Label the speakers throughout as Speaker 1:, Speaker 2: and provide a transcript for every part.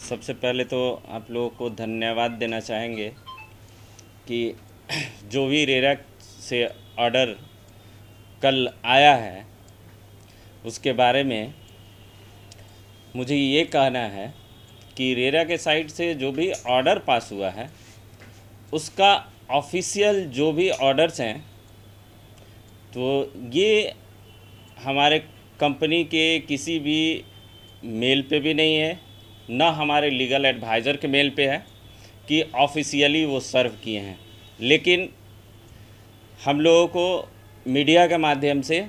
Speaker 1: सबसे पहले तो आप लोगों को धन्यवाद देना चाहेंगे कि जो भी रेरा से ऑर्डर कल आया है उसके बारे में मुझे ये कहना है कि रेरा के साइड से जो भी ऑर्डर पास हुआ है उसका ऑफिशियल जो भी ऑर्डर्स हैं तो ये हमारे कंपनी के किसी भी मेल पे भी नहीं है, ना हमारे लीगल एडवाइज़र के मेल पे है कि ऑफिशियली वो सर्व किए हैं। लेकिन हम लोगों को मीडिया के माध्यम से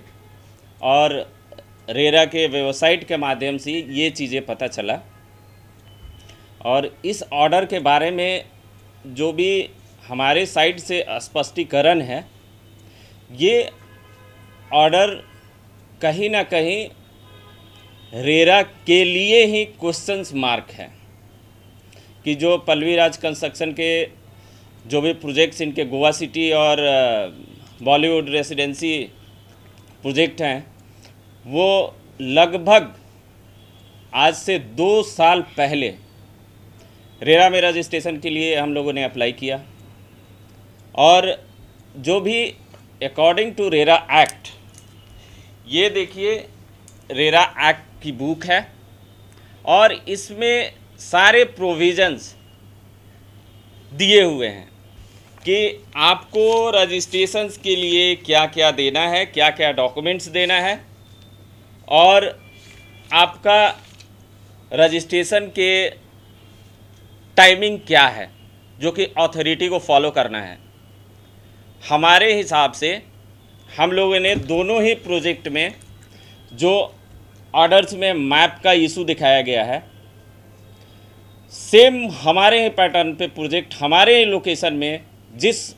Speaker 1: और रेरा के वेबसाइट के माध्यम से ये चीज़ें पता चला और इस ऑर्डर के बारे में जो भी हमारे साइड से स्पष्टीकरण है, ये ऑर्डर कहीं ना कहीं रेरा के लिए ही क्वेश्चंस मार्क है कि जो पल्लवीराज कंस्ट्रक्शन के जो भी प्रोजेक्ट्स इनके गोवा सिटी और बॉलीवुड रेसिडेंसी प्रोजेक्ट हैं वो लगभग आज से 2 साल पहले रेरा में रजिस्ट्रेशन के लिए हम लोगों ने अप्लाई किया और जो भी अकॉर्डिंग टू रेरा एक्ट, ये देखिए रेरा एक्ट की बुक है और इसमें सारे प्रोविज़न्स दिए हुए हैं कि आपको रजिस्ट्रेशंस के लिए क्या क्या देना है, क्या क्या डॉक्यूमेंट्स देना है और आपका रजिस्ट्रेशन के टाइमिंग क्या है जो कि अथॉरिटी को फॉलो करना है। हमारे हिसाब से हम लोगों ने दोनों ही प्रोजेक्ट में जो ऑर्डर्स में मैप का इशू दिखाया गया है, सेम हमारे ही पैटर्न पे प्रोजेक्ट हमारे ही लोकेशन में, जिस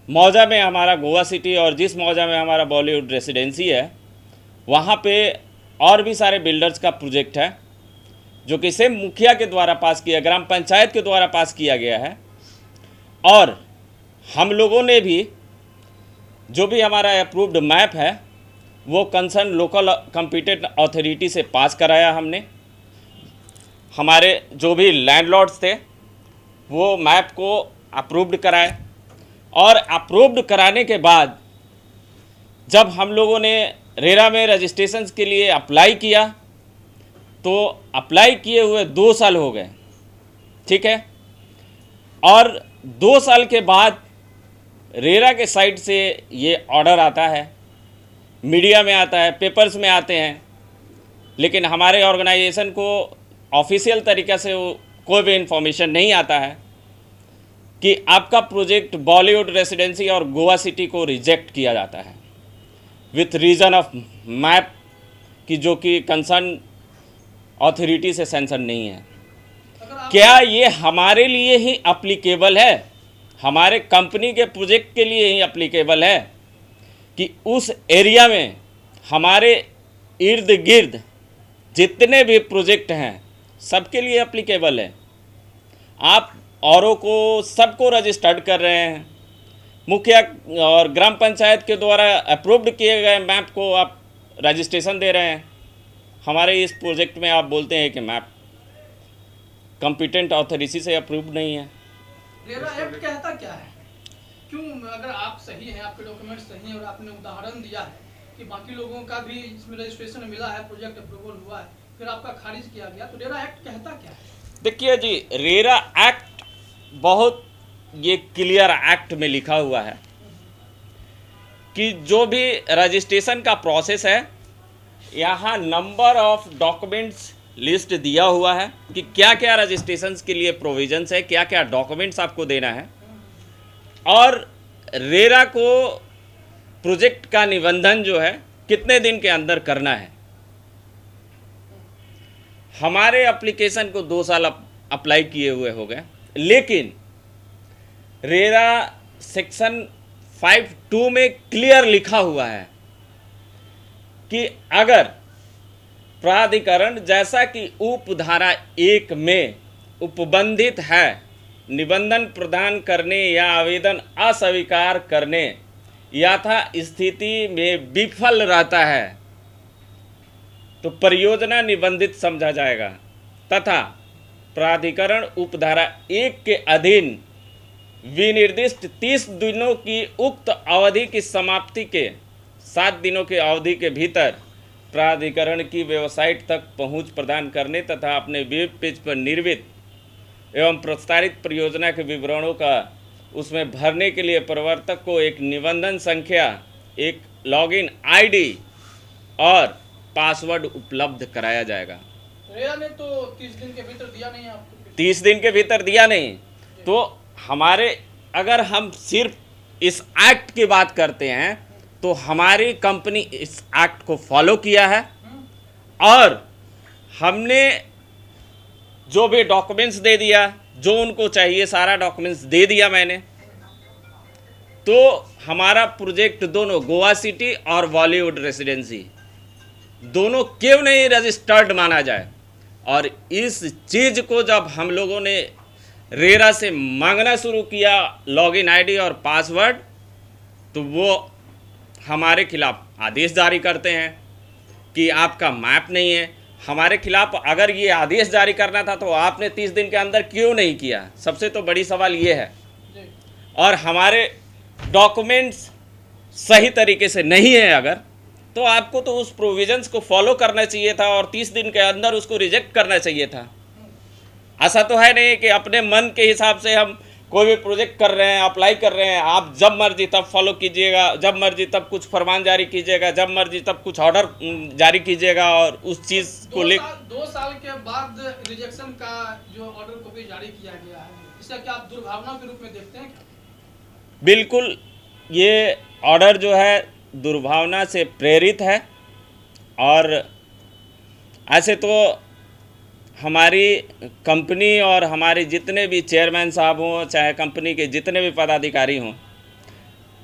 Speaker 1: मौजा में हमारा गोवा सिटी और जिस मौजा में हमारा बॉलीवुड रेसिडेंसी है, वहाँ पे और भी सारे बिल्डर्स का प्रोजेक्ट है जो कि सेम मुखिया के द्वारा पास किया, ग्राम पंचायत के द्वारा पास किया गया है। और हम लोगों ने भी जो भी हमारा अप्रूव्ड मैप है वो कंसर्न लोकल कॉम्पिटेंट अथॉरिटी से पास कराया हमने। हमारे जो भी लैंडलॉर्ड्स थे वो मैप को अप्रूव्ड कराए और अप्रूव्ड कराने के बाद जब हम लोगों ने रेरा में रजिस्ट्रेशंस के लिए अप्लाई किया तो अप्लाई किए हुए 2 साल हो गए, ठीक है। और 2 साल के बाद रेरा के साइड से ये ऑर्डर आता है, मीडिया में आता है, पेपर्स में आते हैं, लेकिन हमारे ऑर्गेनाइजेशन को ऑफिशियल तरीक़े से कोई भी इन्फॉर्मेशन नहीं आता है कि आपका प्रोजेक्ट बॉलीवुड रेसिडेंसी और गोवा सिटी को रिजेक्ट किया जाता है विथ रीज़न ऑफ मैप की जो कि कंसर्न अथॉरिटी से सेंशन नहीं है। क्या ये हमारे लिए ही अप्लीकेबल है, हमारे कंपनी के प्रोजेक्ट के लिए ही अप्लीकेबल है कि उस एरिया में हमारे इर्द गिर्द जितने भी प्रोजेक्ट हैं सबके लिए अप्लीकेबल है? आप औरों को सबको रजिस्टर्ड कर रहे हैं, मुखिया और ग्राम पंचायत के द्वारा अप्रूव्ड किए गए मैप को आप रजिस्ट्रेशन दे रहे हैं। हमारे इस प्रोजेक्ट में आप बोलते हैं कि मैप कॉम्पिटेंट अथॉरिटी से अप्रूव्ड नहीं है।
Speaker 2: रेरा एक्ट कहता क्या है? क्यों, अगर आप सही हैं, आपके डॉक्यूमेंट सही हैं और आपने उदाहरण दिया है कि बाकी लोगों का भी इसमें रजिस्ट्रेशन मिला है, प्रोजेक्ट अप्रूवल हुआ है, फिर आपका खारिज किया गया, तो रेरा एक्ट कहता क्या है?
Speaker 1: देखिए जी, रेरा एक्ट बहुत ये क्लियर एक्ट में लिखा हुआ है कि जो भी रजिस्ट्रेशन का प्रोसेस है, यहाँ नंबर ऑफ डॉक्यूमेंट्स लिस्ट दिया हुआ है कि क्या क्या रजिस्ट्रेशंस के लिए प्रोविजंस है, क्या क्या डॉक्यूमेंट्स आपको देना है और रेरा को प्रोजेक्ट का निबंधन जो है कितने दिन के अंदर करना है। हमारे एप्लीकेशन को 2 साल अप्लाई किए हुए हो गए, लेकिन रेरा सेक्शन 5(2) में क्लियर लिखा हुआ है कि अगर प्राधिकरण जैसा कि उपधारा 1 में उपबंधित है निबंधन प्रदान करने या आवेदन अस्वीकार करने यथा स्थिति में विफल रहता है तो परियोजना निबंधित समझा जाएगा तथा प्राधिकरण उपधारा 1 के अधीन विनिर्दिष्ट 30 दिनों की उक्त अवधि की समाप्ति के 7 दिनों की अवधि के भीतर प्राधिकरण की वेबसाइट तक पहुंच प्रदान करने तथा अपने वेब पेज पर निर्मित एवं प्रस्तावित परियोजना के विवरणों का उसमें भरने के लिए प्रवर्तक को एक निबंधन संख्या, एक लॉगिन आईडी और पासवर्ड उपलब्ध कराया जाएगा।
Speaker 2: रेरा ने तो 30 दिन के भीतर दिया नहीं आपको।
Speaker 1: 30 दिन के भीतर दिया नहीं तो हमारे, अगर हम सिर्फ इस एक्ट की बात करते हैं तो हमारी कंपनी इस एक्ट को फॉलो किया है और हमने जो भी डॉक्यूमेंट्स दे दिया, जो उनको चाहिए सारा डॉक्यूमेंट्स दे दिया मैंने। तो हमारा प्रोजेक्ट दोनों गोवा सिटी और बॉलीवुड रेसिडेंसी दोनों क्यों नहीं रजिस्टर्ड माना जाए। और इस चीज़ को जब हम लोगों ने रेरा से मांगना शुरू किया लॉगिन आईडी और पासवर्ड, तो वो हमारे खिलाफ आदेश जारी करते हैं कि आपका मैप नहीं है। हमारे खिलाफ अगर ये आदेश जारी करना था तो आपने 30 दिन के अंदर क्यों नहीं किया, सबसे तो बड़ी सवाल ये है। और हमारे डॉक्यूमेंट्स सही तरीके से नहीं है अगर, तो आपको तो उस प्रोविजंस को फॉलो करना चाहिए था और 30 दिन के अंदर उसको रिजेक्ट करना चाहिए था। ऐसा तो है नहीं कि अपने मन के हिसाब से हम कोई भी प्रोजेक्ट कर रहे हैं, अप्लाई कर रहे हैं, आप जब मर्जी तब फॉलो कीजिएगा, जब मर्जी तब कुछ फरमान जारी कीजिएगा, जब मर्जी तब कुछ ऑर्डर जारी कीजिएगा और उस चीज़ को ले
Speaker 2: 2 साल के बाद रिजेक्शन का जो ऑर्डर कॉपी जारी किया गया है, इसे क्या आप दुर्भावना के रूप में देखते हैं क्या?
Speaker 1: बिल्कुल, ये ऑर्डर जो है दुर्भावना से प्रेरित है। और ऐसे तो हमारी कंपनी और हमारे जितने भी चेयरमैन साहब हों, चाहे कंपनी के जितने भी पदाधिकारी हों,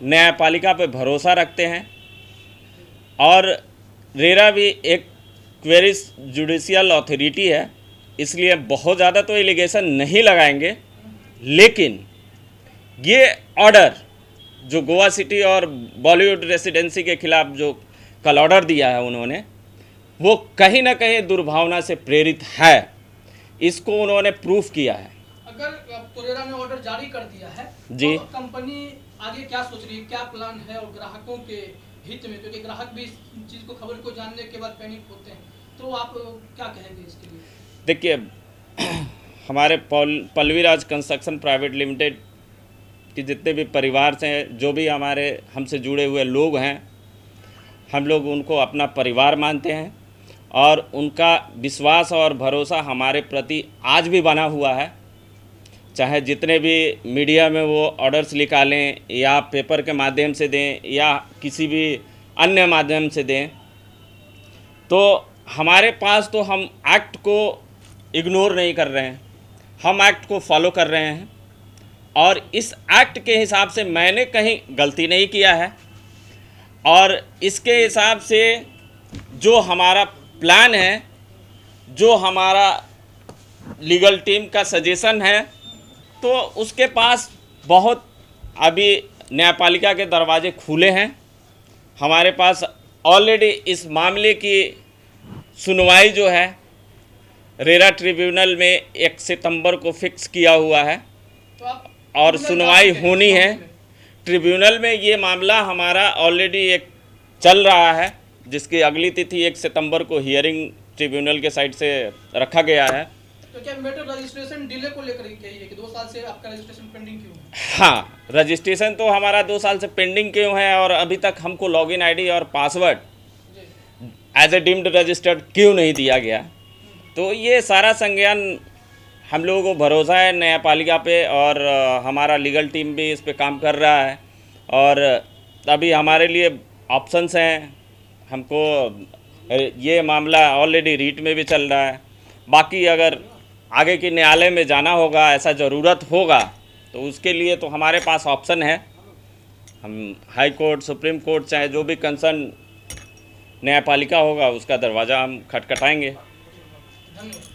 Speaker 1: न्यायपालिका पे भरोसा रखते हैं। और रेरा भी एक क्वेरिस जुडिशियल अथॉरिटी है, इसलिए बहुत ज़्यादा तो एलिगेशन नहीं लगाएंगे। लेकिन ये ऑर्डर जो गोवा सिटी और बॉलीवुड रेसिडेंसी के खिलाफ जो कल ऑर्डर दिया है उन्होंने, वो कहीं ना कहीं दुर्भावना से प्रेरित है। इसको उन्होंने प्रूफ किया है।
Speaker 2: अगर रेरा ने ऑर्डर जारी कर दिया है
Speaker 1: जी,
Speaker 2: तो कंपनी आगे क्या सोच रही है, क्या प्लान है और ग्राहकों के हित में, क्योंकि ग्राहक भी इस चीज़ को, खबर को जानने के बाद पैनिक होते हैं, तो आप क्या कहेंगे इसके लिए?
Speaker 1: देखिए हमारे पल्लवीराज कंस्ट्रक्शन प्राइवेट लिमिटेड के जितने भी परिवार से, जो भी हमारे हमसे जुड़े हुए लोग हैं, हम लोग उनको अपना परिवार मानते हैं और उनका विश्वास और भरोसा हमारे प्रति आज भी बना हुआ है। चाहे जितने भी मीडिया में वो ऑर्डर्स निकालें या पेपर के माध्यम से दें या किसी भी अन्य माध्यम से दें, तो हमारे पास तो हम एक्ट को इग्नोर नहीं कर रहे हैं, हम एक्ट को फॉलो कर रहे हैं। और इस एक्ट के हिसाब से मैंने कहीं गलती नहीं किया है और इसके हिसाब से जो हमारा प्लान है, जो हमारा लीगल टीम का सजेशन है, तो उसके पास बहुत अभी न्यायपालिका के दरवाजे खुले हैं। हमारे पास ऑलरेडी इस मामले की सुनवाई जो है रेरा ट्रिब्यूनल में 1 सितंबर को फिक्स किया हुआ है और सुनवाई होनी है ट्रिब्यूनल में। ये मामला हमारा ऑलरेडी एक चल रहा है, जिसकी अगली तिथि 1 सितंबर को हियरिंग ट्रिब्यूनल के साइड से रखा गया है।
Speaker 2: तो क्या मैटर रजिस्ट्रेशन डिले को लेकर कही है कि 2 साल से आपका रजिस्ट्रेशन पेंडिंग क्यों है?
Speaker 1: हाँ, रजिस्ट्रेशन तो हमारा 2 साल से पेंडिंग क्यों है और अभी तक हमको लॉगिन आईडी और password as a deemed registered क्यों नहीं दिया गया। तो ये सारा संज्ञान हम लोगों को भरोसा है न्यायपालिका पे और हमारा लीगल टीम भी इस पे काम कर रहा है। और अभी हमारे लिए ऑप्शंस हैं, हमको ये मामला ऑलरेडी रीट में भी चल रहा है। बाकी अगर आगे के न्यायालय में जाना होगा, ऐसा ज़रूरत होगा, तो उसके लिए तो हमारे पास ऑप्शन है। हम हाई कोर्ट, सुप्रीम कोर्ट, चाहे जो भी कंसर्न न्यायपालिका होगा उसका दरवाज़ा हम खटखटाएंगे।
Speaker 2: धन्यवाद।